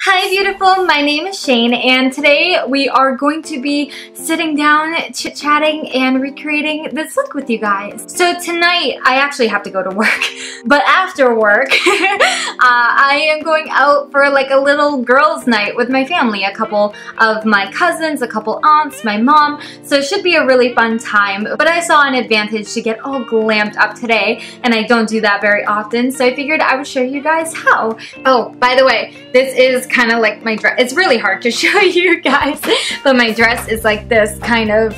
Hi beautiful, my name is Shane and today we are going to be sitting down, chit-chatting and recreating this look with you guys. So tonight I actually have to go to work, but after work I am going out for like a little girls night with my family, a couple of my cousins, a couple aunts, my mom, so it should be a really fun time. But I saw an advantage to get all glammed up today and I don't do that very often, so I figured I would show you guys how. Oh, by the way, this is kind of like my dress. It's really hard to show you guys, but my dress is like this kind of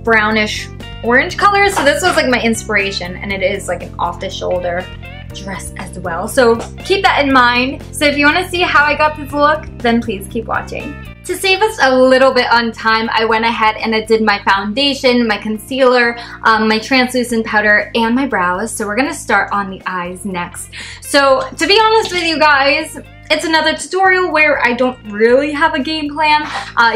brownish orange color. So this was like my inspiration and it is like an off-the-shoulder dress as well. So keep that in mind. So if you want to see how I got this look, then please keep watching. To save us a little bit on time, I went ahead and I did my foundation, my concealer, my translucent powder, and my brows. So we're gonna start on the eyes next. So to be honest with you guys, it's another tutorial where I don't really have a game plan.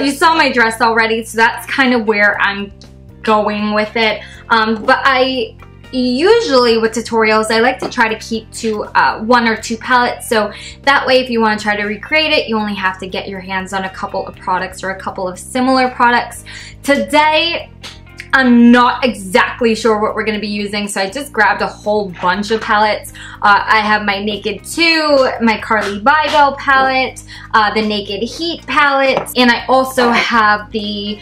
You saw my dress already, so that's kind of where I'm going with it. But I usually with tutorials, I like to try to keep to 1 or 2 palettes, so that way if you want to try to recreate it, you only have to get your hands on a couple of products or a couple of similar products. Today, I'm not exactly sure what we're going to be using, so I just grabbed a whole bunch of palettes. I have my Naked 2, my Carly Bybel palette, the Naked Heat palette, and I also have the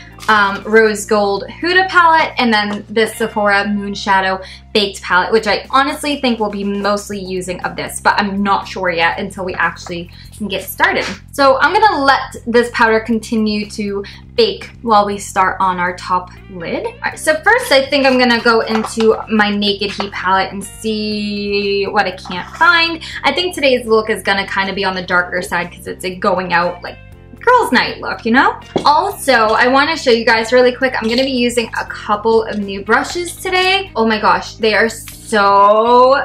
Rose Gold Huda palette, and then the Sephora Moonshadow Baked palette, which I honestly think we'll be mostly using of this, but I'm not sure yet until we actually get started. So I'm gonna let this powder continue to bake while we start on our top lid. All right, so first I think I'm gonna go into my Naked Heat palette and see what I can't find. I think today's look is gonna kind of be on the darker side because it's a going out like girls night look, you know? Also, I want to show you guys really quick, I'm going to be using a couple of new brushes today. Oh my gosh, they're so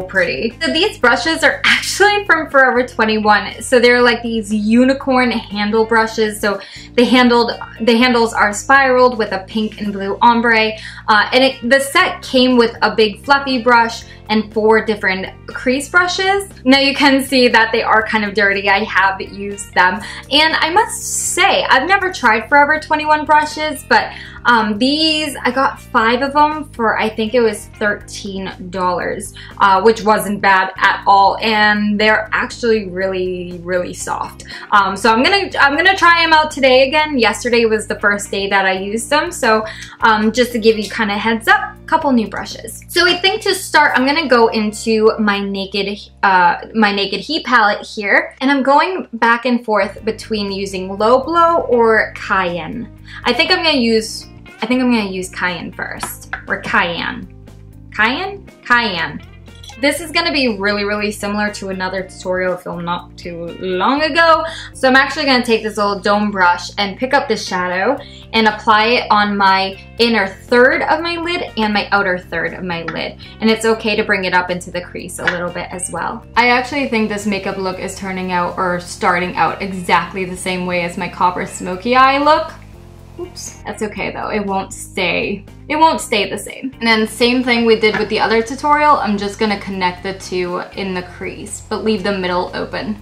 pretty. So these brushes are actually from Forever 21. So they're like these unicorn handle brushes. So the handles are spiraled with a pink and blue ombre. And the set came with a big fluffy brush and 4 different crease brushes. Now you can see that they are kind of dirty. I have used them. And I must say, I've never tried Forever 21 brushes, but these, I got 5 of them for, I think it was $13, which wasn't bad at all. And they're actually really, really soft. So I'm gonna try them out today again. Yesterday was the first day that I used them. So just to give you kind of heads up, couple new brushes. So I think to start, I'm gonna go into my Naked Heat palette here, and I'm going back and forth between using Low Blow or Cayenne. I think I'm gonna use Cayenne first, or Cayenne. Cayenne. This is gonna be really, really similar to another tutorial filmed not too long ago. So I'm actually gonna take this little dome brush and pick up this shadow and apply it on my inner third of my lid and my outer third of my lid. And it's okay to bring it up into the crease a little bit as well. I actually think this makeup look is turning out or starting out exactly the same way as my copper smoky eye look. Oops, that's okay though, it won't stay the same. And then same thing we did with the other tutorial, I'm just gonna connect the two in the crease, but leave the middle open.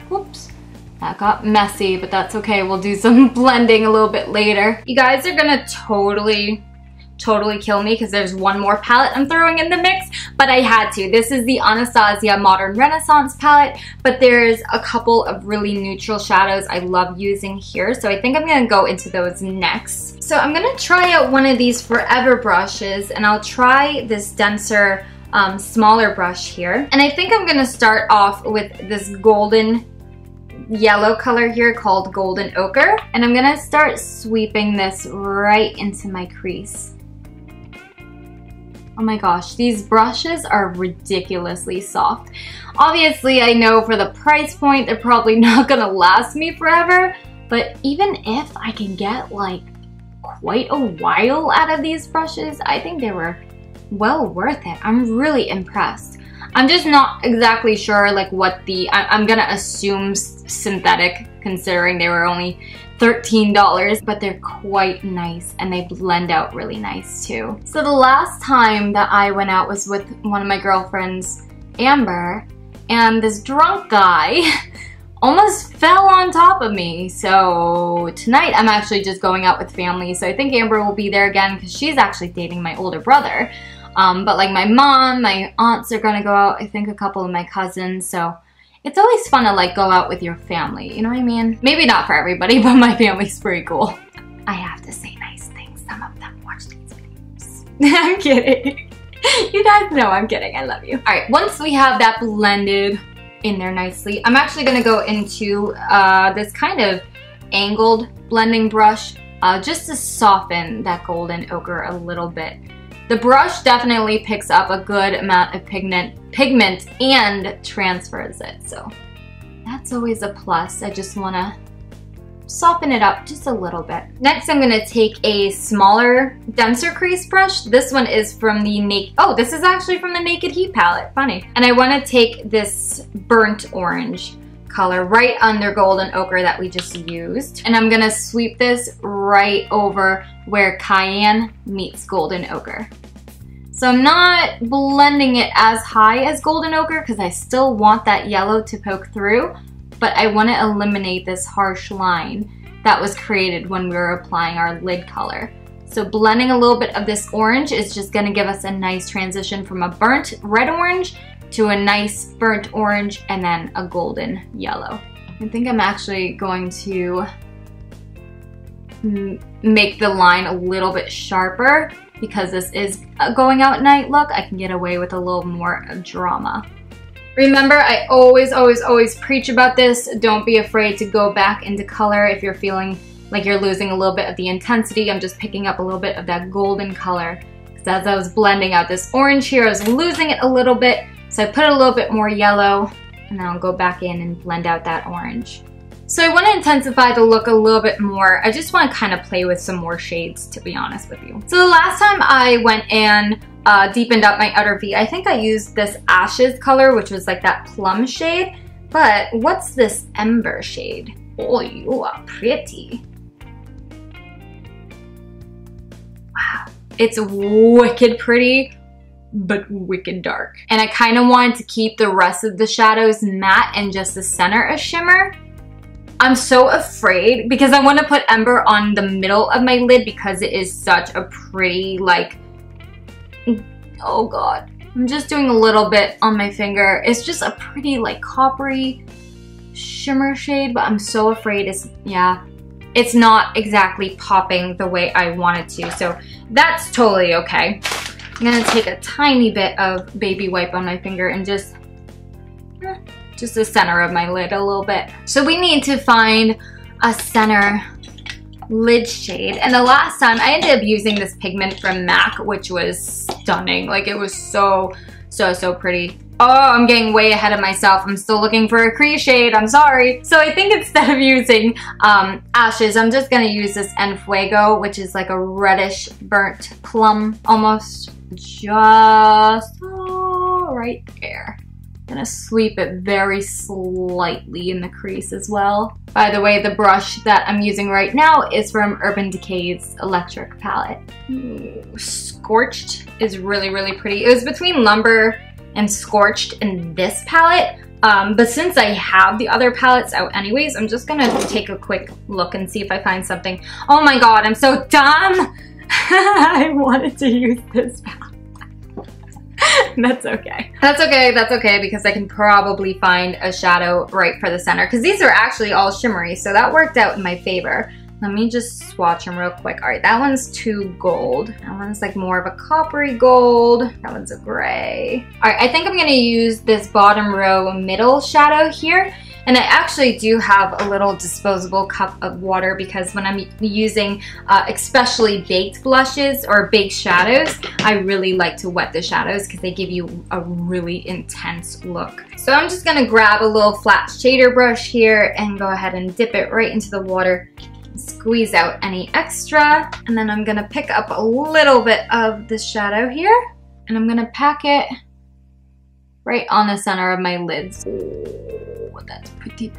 Whoops, that got messy, but that's okay, we'll do some blending a little bit later. You guys are gonna totally kill me because there's one more palette I'm throwing in the mix, but I had to. This is the Anastasia Modern Renaissance palette, but there's a couple of really neutral shadows I love using here, so I think I'm gonna go into those next. So I'm gonna try out one of these Forever brushes, and I'll try this denser, smaller brush here. And I think I'm gonna start off with this golden yellow color here called Golden Ochre, and I'm gonna start sweeping this right into my crease. Oh my gosh, these brushes are ridiculously soft. Obviously, I know for the price point, they're probably not gonna last me forever, but even if I can get like quite a while out of these brushes, I think they were well worth it. I'm really impressed. I'm just not exactly sure like what I'm gonna assume synthetic considering they were only $13, but they're quite nice and they blend out really nice too. So the last time that I went out was with one of my girlfriends, Amber, and this drunk guy almost fell on top of me. So tonight I'm actually just going out with family. So I think Amber will be there again because she's actually dating my older brother. But like my mom, my aunts are gonna go out, I think a couple of my cousins. So it's always fun to like go out with your family, you know what I mean? Maybe not for everybody, but my family's pretty cool. I have to say nice things. Some of them watch these videos. I'm kidding. You guys know I'm kidding. I love you. All right, once we have that blended in there nicely, I'm actually gonna go into this kind of angled blending brush just to soften that golden ochre a little bit. The brush definitely picks up a good amount of pigment and transfers it, so that's always a plus. I just wanna soften it up just a little bit. Next, I'm gonna take a smaller, denser crease brush. This one is from the this is actually from the Naked Heat palette, funny. And I wanna take this burnt orange color right under golden ochre that we just used. And I'm gonna sweep this right over where cayenne meets golden ochre. So I'm not blending it as high as golden ochre because I still want that yellow to poke through, but I want to eliminate this harsh line that was created when we were applying our lid color. So blending a little bit of this orange is just going to give us a nice transition from a burnt red orange to a nice burnt orange and then a golden yellow. I think I'm actually going to make the line a little bit sharper because this is a going out night look. I can get away with a little more drama. Remember, I always preach about this. Don't be afraid to go back into color if you're feeling like you're losing a little bit of the intensity. I'm just picking up a little bit of that golden color. Because as I was blending out this orange here, I was losing it a little bit. So I put a little bit more yellow, and then I'll go back in and blend out that orange. So I want to intensify the look a little bit more. I just want to kind of play with some more shades, to be honest with you. So the last time I went and deepened up my outer V, I think I used this Ashes color, which was like that plum shade. But what's this Ember shade? Oh, you are pretty. Wow. It's wicked pretty, but wicked dark. And I kind of wanted to keep the rest of the shadows matte and just the center a shimmer. I'm so afraid because I want to put Ember on the middle of my lid because it is such a pretty, like, oh god. I'm just doing a little bit on my finger. It's just a pretty, like, coppery shimmer shade, but I'm so afraid it's not exactly popping the way I want it to. So that's totally okay. I'm gonna take a tiny bit of baby wipe on my finger and just the center of my lid a little bit. So we need to find a center lid shade. And the last time I ended up using this pigment from MAC, which was stunning. Like, it was so pretty. Oh, I'm getting way ahead of myself. I'm still looking for a crease shade. I'm sorry. So I think instead of using Ashes, I'm just gonna use this En Fuego, which is like a reddish burnt plum almost. Just right there. Gonna sweep it very slightly in the crease as well. By the way, the brush that I'm using right now is from Urban Decay's Electric palette. Ooh, Scorched is really pretty. It was between Lumber and Scorched in this palette, but since I have the other palettes out anyways, I'm just gonna take a quick look and see if I find something. Oh my god, I'm so dumb! I wanted to use this palette. That's okay. That's okay because I can probably find a shadow right for the center because these are actually all shimmery, so that worked out in my favor. Let me just swatch them real quick. All right, that one's too gold. That one's like more of a coppery gold. That one's a gray. All right, I think I'm gonna use this bottom row middle shadow here. And I actually do have a little disposable cup of water because when I'm using especially baked blushes or baked shadows, I really like to wet the shadows because they give you a really intense look. So I'm just gonna grab a little flat shader brush here and go ahead and dip it right into the water, squeeze out any extra, and then I'm gonna pick up a little bit of the shadow here and I'm gonna pack it right on the center of my lids. Oh, that's pretty.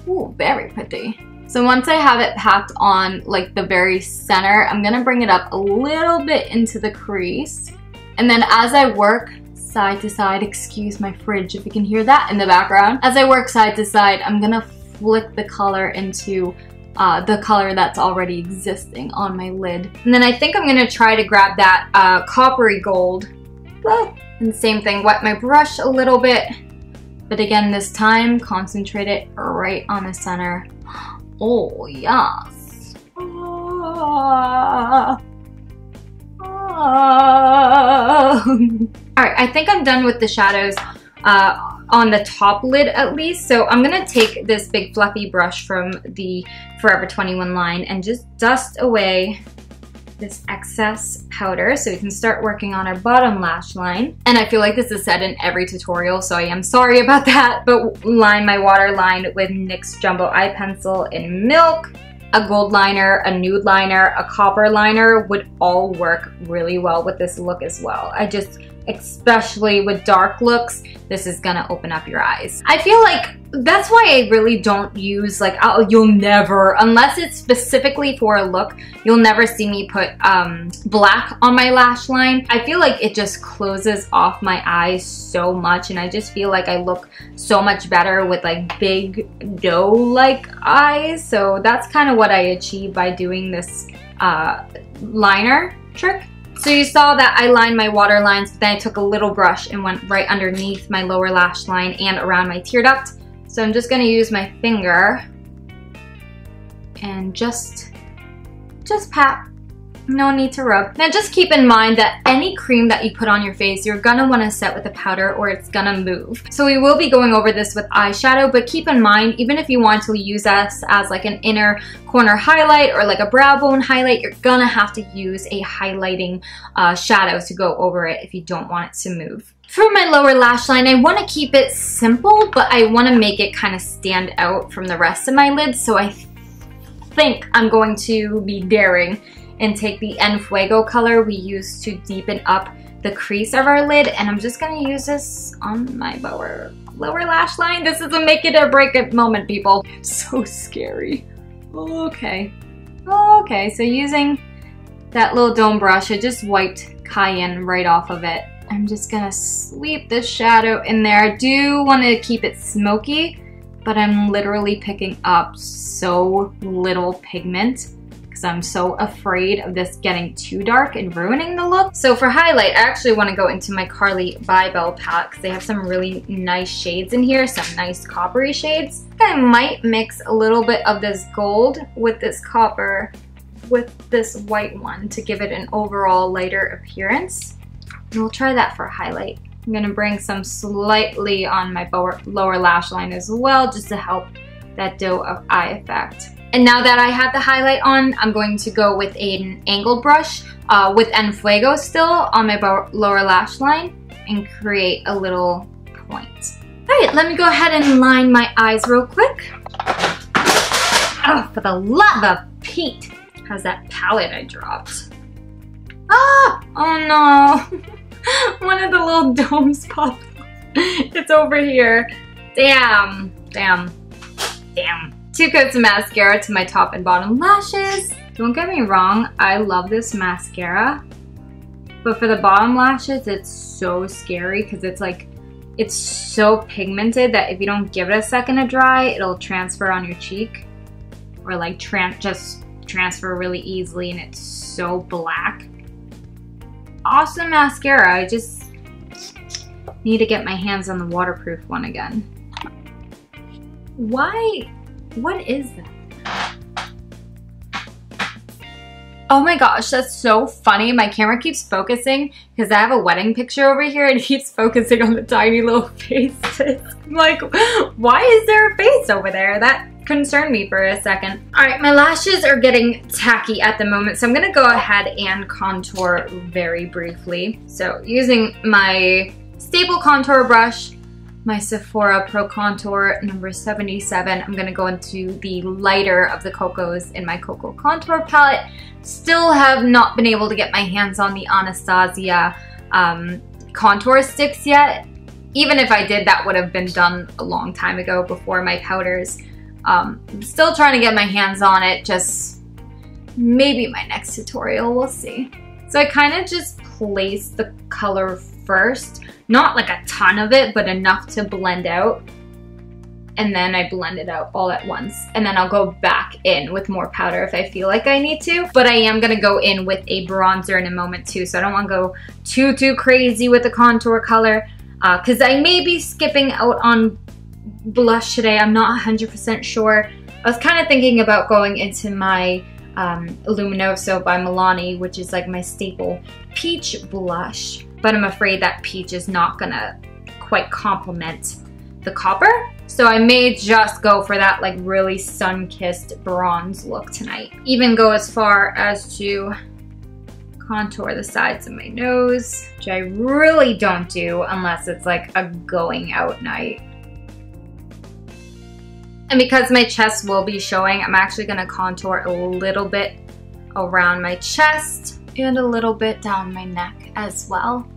Ooh, very pretty. So once I have it packed on like the very center, I'm gonna bring it up a little bit into the crease. And then as I work side to side. Excuse my fridge if you can hear that in the background. As I work side to side, I'm gonna flick the color into the color that's already existing on my lid. And then I think I'm gonna try to grab that coppery gold. And same thing, wet my brush a little bit. But again, this time, concentrate it right on the center. Oh, yes. Alright, I think I'm done with the shadows on the top lid at least. So I'm gonna take this big fluffy brush from the Forever 21 line and just dust away this excess powder so we can start working on our bottom lash line. And I feel like this is said in every tutorial, so I am sorry about that, but line my waterline with NYX Jumbo Eye Pencil in Milk. A gold liner, a nude liner, a copper liner would all work really well with this look as well. Especially with dark looks, this is gonna open up your eyes. I feel like that's why I really don't use like, you'll never, unless it's specifically for a look, you'll never see me put black on my lash line. I feel like it just closes off my eyes so much, and I just feel like I look so much better with like big doe-like eyes. So that's kind of what I achieve by doing this liner trick. So you saw that I lined my water lines, but then I took a little brush and went right underneath my lower lash line and around my tear duct. So I'm just gonna use my finger and just pat. No need to rub. Now just keep in mind that any cream that you put on your face, you're gonna wanna set with a powder or it's gonna move. So we will be going over this with eyeshadow, but keep in mind, even if you want to use this as like an inner corner highlight or like a brow bone highlight, you're gonna have to use a highlighting shadow to go over it if you don't want it to move. For my lower lash line, I want to keep it simple, but I want to make it kind of stand out from the rest of my lid. So I think I'm going to be daring and take the En Fuego color we used to deepen up the crease of our lid, and I'm just gonna use this on my lower lash line. This is a make it or break it moment, people. It's so scary. Okay, so using that little dome brush, I just wiped cayenne right off of it. I'm just gonna sweep the shadow in there. I do want to keep it smoky, but I'm literally picking up so little pigment because I'm so afraid of this getting too dark and ruining the look. So for highlight, I actually want to go into my Carly Bybel palette because they have some really nice shades in here, some nice coppery shades. I might mix a little bit of this gold with this copper with this white one to give it an overall lighter appearance. And we'll try that for highlight. I'm gonna bring some slightly on my lower lash line as well, just to help that doe of eye effect. And now that I have the highlight on, I'm going to go with an angled brush with En Fuego still on my lower lash line and create a little point. All right, let me go ahead and line my eyes real quick. Oh, for the love of Pete. How's that palette I dropped? Ah! Oh no! One of the little domes popped off. It's over here. Damn. 2 coats of mascara to my top and bottom lashes. Don't get me wrong, I love this mascara. But for the bottom lashes, it's so scary because it's so pigmented that if you don't give it a second to dry, it'll transfer on your cheek. Or like just transfer really easily, and it's so black. Awesome mascara. I just need to get my hands on the waterproof one again. Why? What is that? Oh my gosh, that's so funny. My camera keeps focusing because I have a wedding picture over here and it keeps focusing on the tiny little faces. I'm like, why is there a face over there? That concerned me for a second. All right, my lashes are getting tacky at the moment, so I'm gonna go ahead and contour very briefly. So using my staple contour brush, my Sephora Pro Contour number 77, I'm gonna go into the lighter of the Cocos in my Cocoa Contour palette. Still have not been able to get my hands on the Anastasia contour sticks yet. Even if I did, that would have been done a long time ago before my powders. Still trying to get my hands on it, just maybe my next tutorial, we'll see. So I kind of just place the color first. Not like a ton of it, but enough to blend out. And then I blend it out all at once. And then I'll go back in with more powder if I feel like I need to. But I am gonna go in with a bronzer in a moment too, so I don't wanna go too crazy with the contour color, because I may be skipping out on blush today. I'm not 100% sure. I was kind of thinking about going into my Luminoso by Milani, which is like my staple peach blush, but I'm afraid that peach is not gonna quite complement the copper. So I may just go for that like really sun-kissed bronze look tonight. Even go as far as to contour the sides of my nose, which I really don't do unless it's like a going out night. And because my chest will be showing, I'm actually gonna contour a little bit around my chest and a little bit down my neck as well.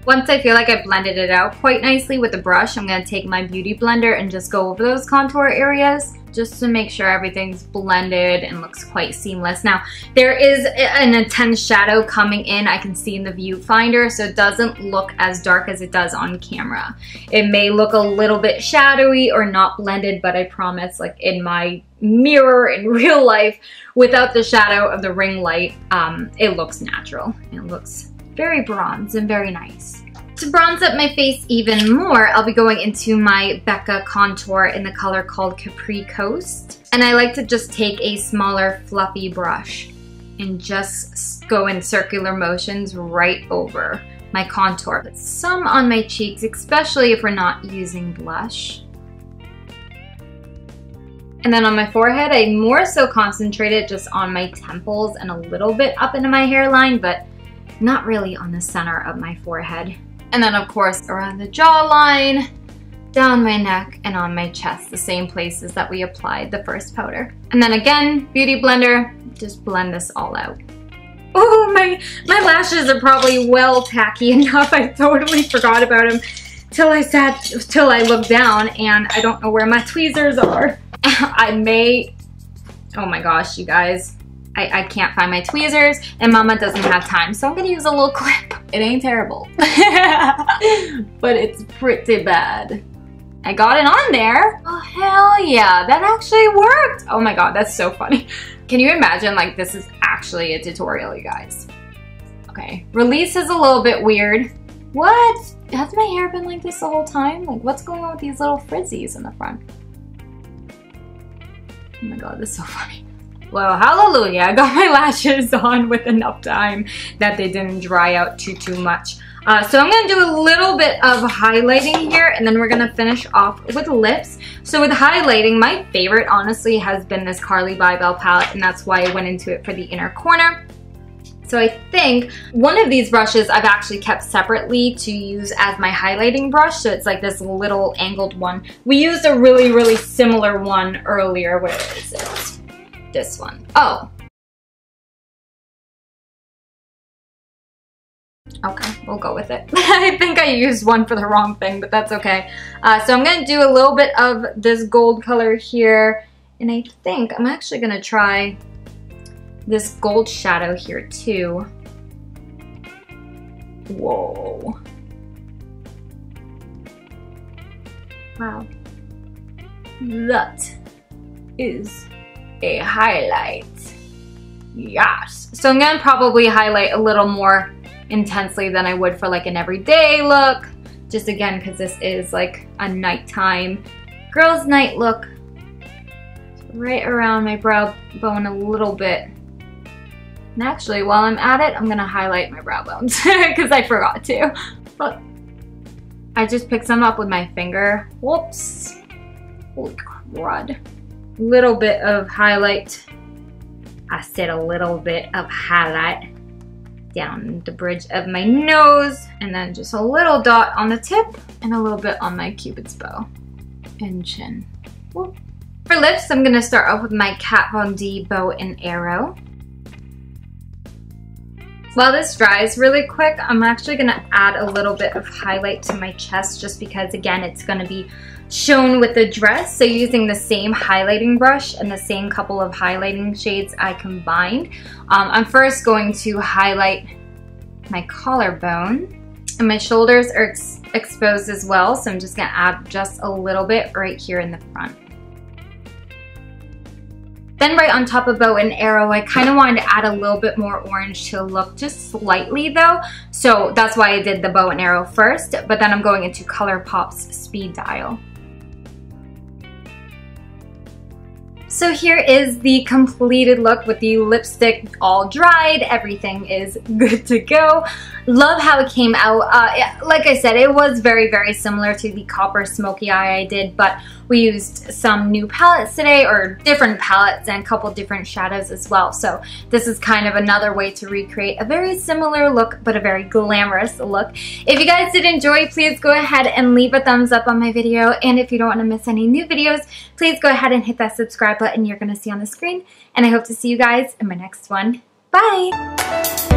Once I feel like I blended it out quite nicely with the brush, I'm going to take my beauty blender and just go over those contour areas just to make sure everything's blended and looks quite seamless. Now, there is an intense shadow coming in, I can see in the viewfinder, so it doesn't look as dark as it does on camera. It may look a little bit shadowy or not blended, but I promise, like in my mirror in real life, without the shadow of the ring light, it looks natural. It looks very bronze and very nice. To bronze up my face even more, I'll be going into my Becca contour in the color called Capri Coast. And I like to just take a smaller fluffy brush and just go in circular motions right over my contour. Put some on my cheeks, especially if we're not using blush. And then on my forehead, I more so concentrated just on my temples and a little bit up into my hairline, but not really on the center of my forehead. And then of course around the jawline, down my neck, and on my chest, the same places that we applied the first powder. And then again, beauty blender, just blend this all out. Oh, my lashes are probably well tacky enough. I totally forgot about them till I looked down and I don't know where my tweezers are. I may, oh my gosh, you guys. I can't find my tweezers and Mama doesn't have time, so I'm gonna use a little clip. It ain't terrible, but it's pretty bad. I got it on there. Oh, hell yeah, that actually worked. Oh my God, that's so funny. Can you imagine, like, this is actually a tutorial, you guys. Okay, release is a little bit weird. What? Has my hair been like this the whole time? Like, what's going on with these little frizzies in the front? Oh my God, that's so funny. Well, hallelujah, I got my lashes on with enough time that they didn't dry out too much. So I'm gonna do a little bit of highlighting here and then we're gonna finish off with lips. So with highlighting, my favorite honestly has been this Carly Bybel palette, and that's why I went into it for the inner corner. So I think one of these brushes I've actually kept separately to use as my highlighting brush. So it's like this little angled one. We used a really similar one earlier. Where is it? This one. Oh. Okay, we'll go with it. I think I used one for the wrong thing, but that's okay. So I'm gonna do a little bit of this gold color here, and I think I'm actually gonna try this gold shadow here too. Whoa. Wow. That is a highlight. Yes. So I'm gonna probably highlight a little more intensely than I would for like an everyday look. Just again, because this is like a nighttime girls' night look. So right around my brow bone a little bit. And actually, while I'm at it, I'm gonna highlight my brow bones because I forgot to. Look, I just picked some up with my finger. Whoops. Holy crud. Little bit of highlight. I said a little bit of highlight down the bridge of my nose, and then just a little dot on the tip and a little bit on my cupid's bow and chin. Whoop. For lips, I'm gonna start off with my Kat Von D bow and arrow. While this dries really quick, I'm actually gonna add a little bit of highlight to my chest just because, again, it's gonna be shown with the dress. So using the same highlighting brush and the same couple of highlighting shades I combined. I'm first going to highlight my collarbone. And my shoulders are exposed as well, so I'm just gonna add just a little bit right here in the front. Then right on top of bow and arrow, I kind of wanted to add a little bit more orange to look just slightly though. So that's why I did the bow and arrow first, but then I'm going into ColourPop's speed dial. So here is the completed look with the lipstick all dried. Everything is good to go. Love how it came out. Like I said, it was very, very similar to the copper smoky eye I did, but we used some new palettes today, or different palettes, and a couple different shadows as well. So this is kind of another way to recreate a very similar look, but a very glamorous look. If you guys did enjoy, please go ahead and leave a thumbs up on my video. And if you don't want to miss any new videos, please go ahead and hit that subscribe button you're going to see on the screen. And I hope to see you guys in my next one. Bye!